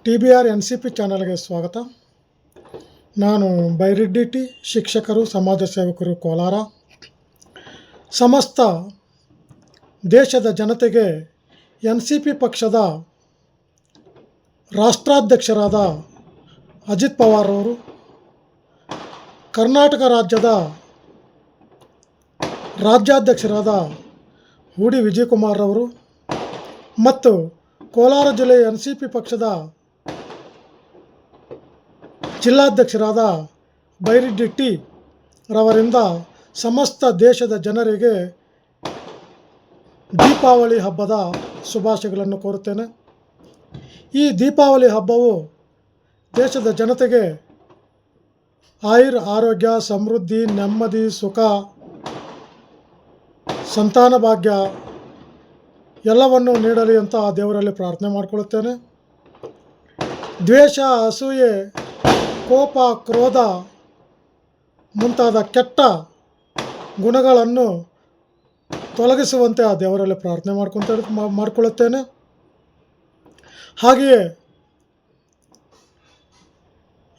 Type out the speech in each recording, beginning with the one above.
TBR NCP ಚಾನಲ್ಗೆ ಸ್ವಾಗತ. ನಾನು ಬೈರೆಡ್ಡಿ ಟಿ, ಶಿಕ್ಷಕರು, ಸಮಾಜ ಸೇವಕರು, ಕೋಲಾರ. ಸಮಸ್ತ ದೇಶದ ಜನತೆಗೆ NCP ಪಕ್ಷದ ರಾಷ್ಟ್ರಾಧ್ಯಕ್ಷರಾದ ಅಜಿತ್ ಪವಾರ್ ಅವರು, ಕರ್ನಾಟಕ ರಾಜ್ಯದ ರಾಜ್ಯಾಧ್ಯಕ್ಷರಾದ ಹೂಡಿ ವಿಜಯಕುಮಾರ್ ಅವರು ಮತ್ತು ಕೋಲಾರ ಜಿಲ್ಲೆ NCP ಪಕ್ಷದ ಜಿಲ್ಲಾಧ್ಯಕ್ಷರಾದ ಬೈರೆಡ್ಡಿ ಟಿ ರವರಿಂದ ಸಮಸ್ತ ದೇಶದ ಜನರಿಗೆ ದೀಪಾವಳಿ ಹಬ್ಬದ ಶುಭಾಶಯಗಳನ್ನು ಕೋರುತ್ತೇನೆ. ಈ ದೀಪಾವಳಿ ಹಬ್ಬವು ದೇಶದ ಜನತೆಗೆ ಆರೋಗ್ಯ, ಸಮೃದ್ಧಿ, ನೆಮ್ಮದಿ, ಸುಖ, ಸಂತಾನ ಭಾಗ್ಯ ಎಲ್ಲವನ್ನು ನೀಡಲಿ ಅಂತ ದೇವರಲ್ಲಿ ಪ್ರಾರ್ಥನೆ ಮಾಡಿಕೊಳ್ಳುತ್ತೇನೆ. ದ್ವೇಷ, ಅಸೂಯೆ, ಕೋಪ, ಕ್ರೋಧ ಮುಂತಾದ ಕೆಟ್ಟ ಗುಣಗಳನ್ನು ತೊಲಗಿಸುವಂತೆ ಆ ದೇವರಲ್ಲಿ ಪ್ರಾರ್ಥನೆ ಮಾಡಿಕೊಳ್ಳುತ್ತೇನೆ. ಹಾಗೆಯೇ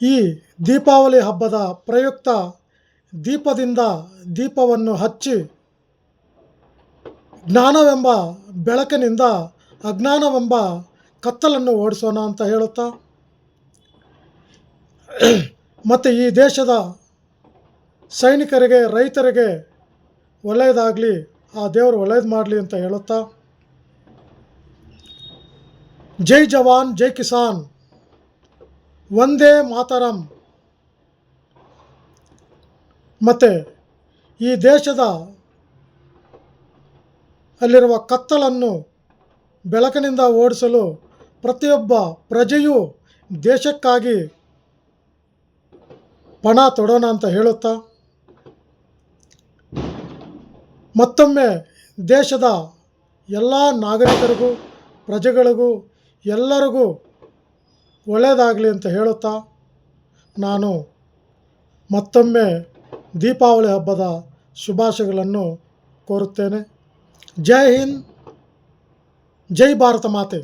ಈ ದೀಪಾವಳಿ ಹಬ್ಬದ ಪ್ರಯುಕ್ತ ದೀಪವನ್ನು ಹಚ್ಚಿ ಜ್ಞಾನವೆಂಬ ಬೆಳಕಿನಿಂದ ಅಜ್ಞಾನವೆಂಬ ಕತ್ತಲನ್ನು ಓಡಿಸೋಣ ಅಂತ ಹೇಳುತ್ತಾ, ಮತ್ತು ಈ ದೇಶದ ಸೈನಿಕರಿಗೆ, ರೈತರಿಗೆ ಒಳ್ಳೆಯದಾಗಲಿ, ಆ ದೇವರು ಒಳ್ಳೆಯದು ಮಾಡಲಿ ಅಂತ ಹೇಳುತ್ತಾ, ಜೈ ಜವಾನ್ ಜೈ ಕಿಸಾನ್, ವಂದೇ ಮಾತರಂ. ಮತ್ತು ಈ ದೇಶದ ಅಲ್ಲಿರುವ ಕತ್ತಲನ್ನು ಬೆಳಕಿನಿಂದ ಓಡಿಸಲು ಪ್ರತಿಯೊಬ್ಬ ಪ್ರಜೆಯೂ ದೇಶಕ್ಕಾಗಿ ಪಣ ತೊಡೋಣ ಅಂತ ಹೇಳುತ್ತಾ, ಮತ್ತೊಮ್ಮೆ ದೇಶದ ಎಲ್ಲ ನಾಗರಿಕರಿಗೂ, ಪ್ರಜೆಗಳಿಗೂ, ಎಲ್ಲರಿಗೂ ಒಳ್ಳೆಯದಾಗಲಿ ಅಂತ ಹೇಳುತ್ತಾ, ನಾನು ಮತ್ತೊಮ್ಮೆ ದೀಪಾವಳಿ ಹಬ್ಬದ ಶುಭಾಶಯಗಳನ್ನು ಕೋರುತ್ತೇನೆ. ಜೈ ಹಿಂದ್, ಜೈ ಭಾರತ ಮಾತೆ.